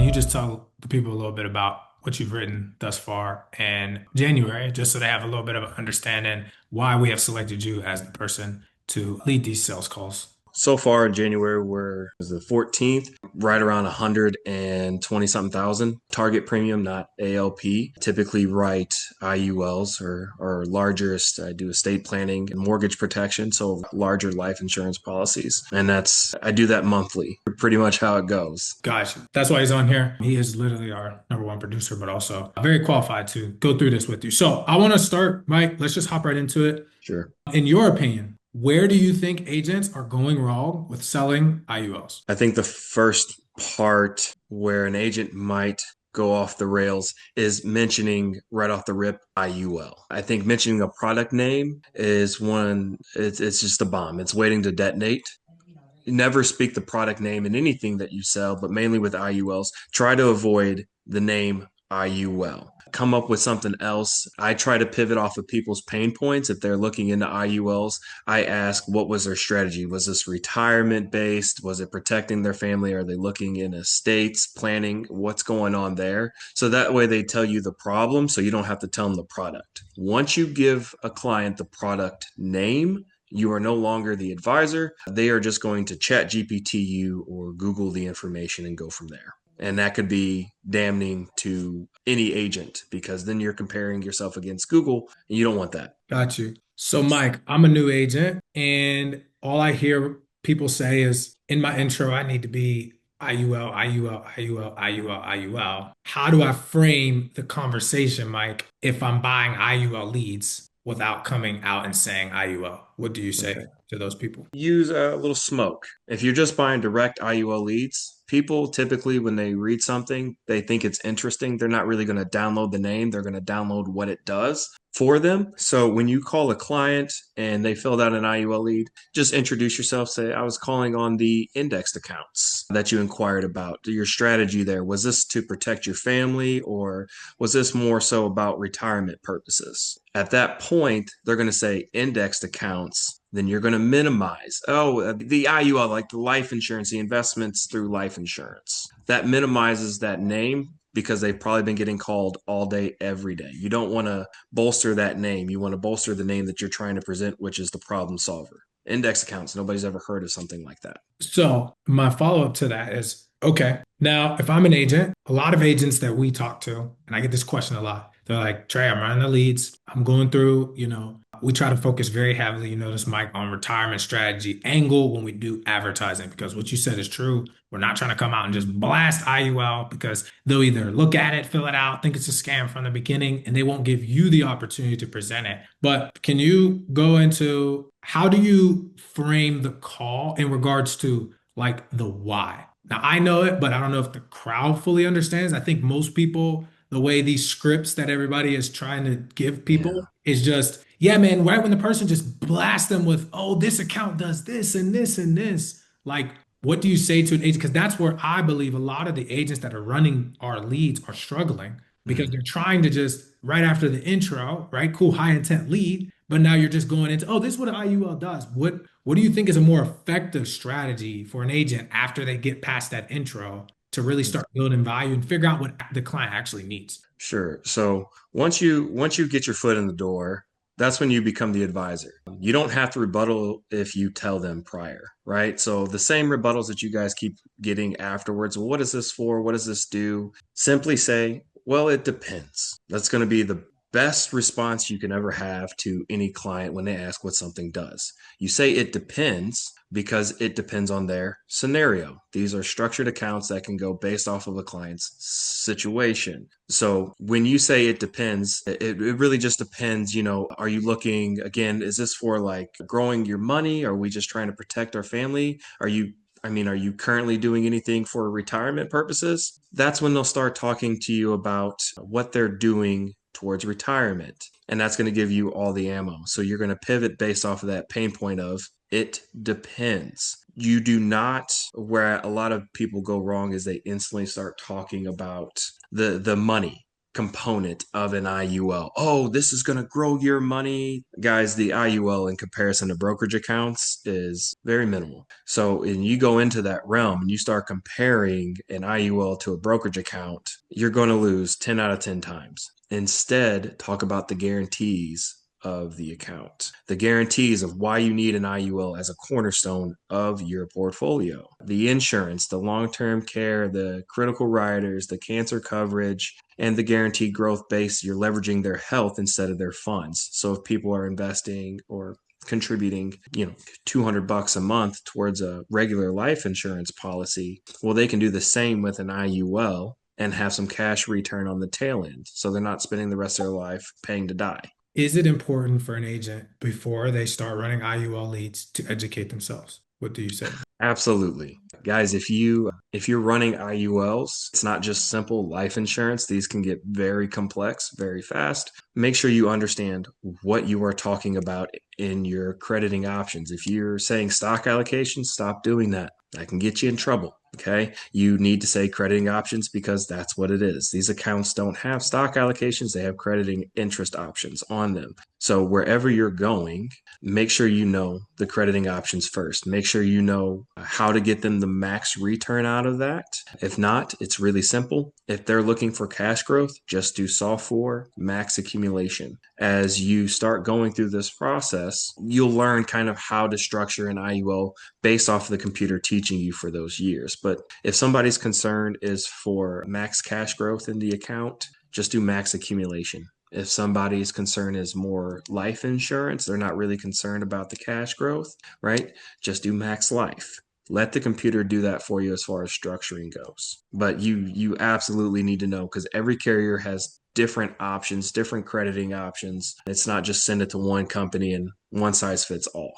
you just tell the people a little bit about what you've written thus far in January, just so they have a little bit of an understanding why we have selected you as the person to lead these sales calls? So far in January, we're is the 14th, right around 120 something thousand. Target premium, not ALP. Typically write IULs or largest. I do estate planning and mortgage protection, so larger life insurance policies. And I do that monthly, pretty much how it goes. Gotcha. That's why he's on here. He is literally our number one producer, but also very qualified to go through this with you. So I want to start, Mike. Let's just hop right into it. Sure. In your opinion, where do you think agents are going wrong with selling IULs? I think the first part where an agent might go off the rails is mentioning right off the rip IUL. I think mentioning a product name is it's just a bomb. It's waiting to detonate. You never speak the product name in anything that you sell, but mainly with IULs. Try to avoid the name IUL. Come up with something else. I try to pivot off of people's pain points. If they're looking into IULs, I ask what was their strategy? Was this retirement based? Was it protecting their family? Are they looking in estates, planning? What's going on there? So that way they tell you the problem so you don't have to tell them the product. Once you give a client the product name, you are no longer the advisor. They are just going to chat GPT you or Google the information and go from there. And that could be damning to any agent because then you're comparing yourself against Google and you don't want that. Got you. So, Mike, I'm a new agent, and all I hear people say is in my intro, I need to be IUL, IUL, IUL, IUL, IUL. How do I frame the conversation, Mike, if I'm buying IUL leads without coming out and saying IUL? What do you say Okay. to those people? Use a little smoke. If you're just buying direct IUL leads, people typically, when they read something, they think it's interesting. They're not really going to download the name, they're going to download what it does for them. So when you call a client and they filled out an IUL lead, just introduce yourself. Say, I was calling on the indexed accounts that you inquired about. Your strategy there. Was this to protect your family or was this more so about retirement purposes? At that point, they're going to say indexed accounts. Then you're going to minimize, the IUL, like the life insurance, the investments through life insurance. That minimizes that name because they've probably been getting called all day, every day. You don't want to bolster that name. You want to bolster the name that you're trying to present, which is the problem solver. Index accounts, nobody's ever heard of something like that. So, my follow-up to that is okay, now if I'm an agent, a lot of agents that we talk to, and I get this question a lot, they're like, Trey, I'm running the leads. I'm going through, we try to focus very heavily, this Mike, on retirement strategy angle when we do advertising, because what you said is true. We're not trying to come out and just blast IUL because they'll either look at it, fill it out, think it's a scam from the beginning, and they won't give you the opportunity to present it. But can you go into how do you frame the call in regards to like the why? Now, I know it, but I don't know if the crowd fully understands. I think most people, the way these scripts that everybody is trying to give people Yeah. is just, yeah, man, right when the person just blasts them with, oh, this account does this and this and this. Like, what do you say to an agent? Because that's where I believe a lot of the agents that are running our leads are struggling because Mhm. they're trying to just, right after the intro, right? Cool, high intent lead. But now you're just going into, oh, this is what an IUL does. What do you think is a more effective strategy for an agent after they get past that intro to really start building value and figure out what the client actually needs? Sure. So once you get your foot in the door, that's when you become the advisor. You don't have to rebuttal if you tell them prior, right? So the same rebuttals that you guys keep getting afterwards. Well, what is this for? What does this do? Simply say, well, it depends. That's going to be the best response you can ever have to any client when they ask what something does. You say it depends because it depends on their scenario. These are structured accounts that can go based off of a client's situation. So when you say it depends, it really just depends. Are you looking, again, is this for like growing your money? Are we just trying to protect our family? Are you currently doing anything for retirement purposes? That's when they'll start talking to you about what they're doing towards retirement. And that's going to give you all the ammo. So you're going to pivot based off of that pain point of it depends. You do not, where a lot of people go wrong is they instantly start talking about the money. component of an IUL. Oh, this is going to grow your money. Guys, the IUL in comparison to brokerage accounts is very minimal. So when you go into that realm and you start comparing an IUL to a brokerage account, you're going to lose 10 out of 10 times. Instead, talk about the guarantees of the account, the guarantees of why you need an IUL as a cornerstone of your portfolio, the insurance, the long-term care, the critical riders, the cancer coverage, and the guaranteed growth base. You're leveraging their health instead of their funds. So if people are investing or contributing, $200 a month towards a regular life insurance policy, well, they can do the same with an IUL and have some cash return on the tail end. So they're not spending the rest of their life paying to die. Is it important for an agent before they start running IUL leads to educate themselves? What do you say? Absolutely. Guys, if you're running IULs, it's not just simple life insurance. These can get very complex very fast. Make sure you understand what you are talking about in your crediting options. If you're saying stock allocations, stop doing that. That can get you in trouble. Okay. You need to say crediting options because that's what it is. These accounts don't have stock allocations, they have crediting interest options on them. So wherever you're going, make sure you know the crediting options first. Make sure you know how to get them the max return out of that. If not, it's really simple. If they're looking for cash growth, just do soft for max accumulation. As you start going through this process, you'll learn kind of how to structure an IUL based off of the computer teaching you for those years. But if somebody's concern is for max cash growth in the account, just do max accumulation. If somebody's concern is more life insurance, they're not really concerned about the cash growth, right? Just do max life. Let the computer do that for you as far as structuring goes. But you absolutely need to know because every carrier has different options, different crediting options. It's not just send it to one company and one size fits all.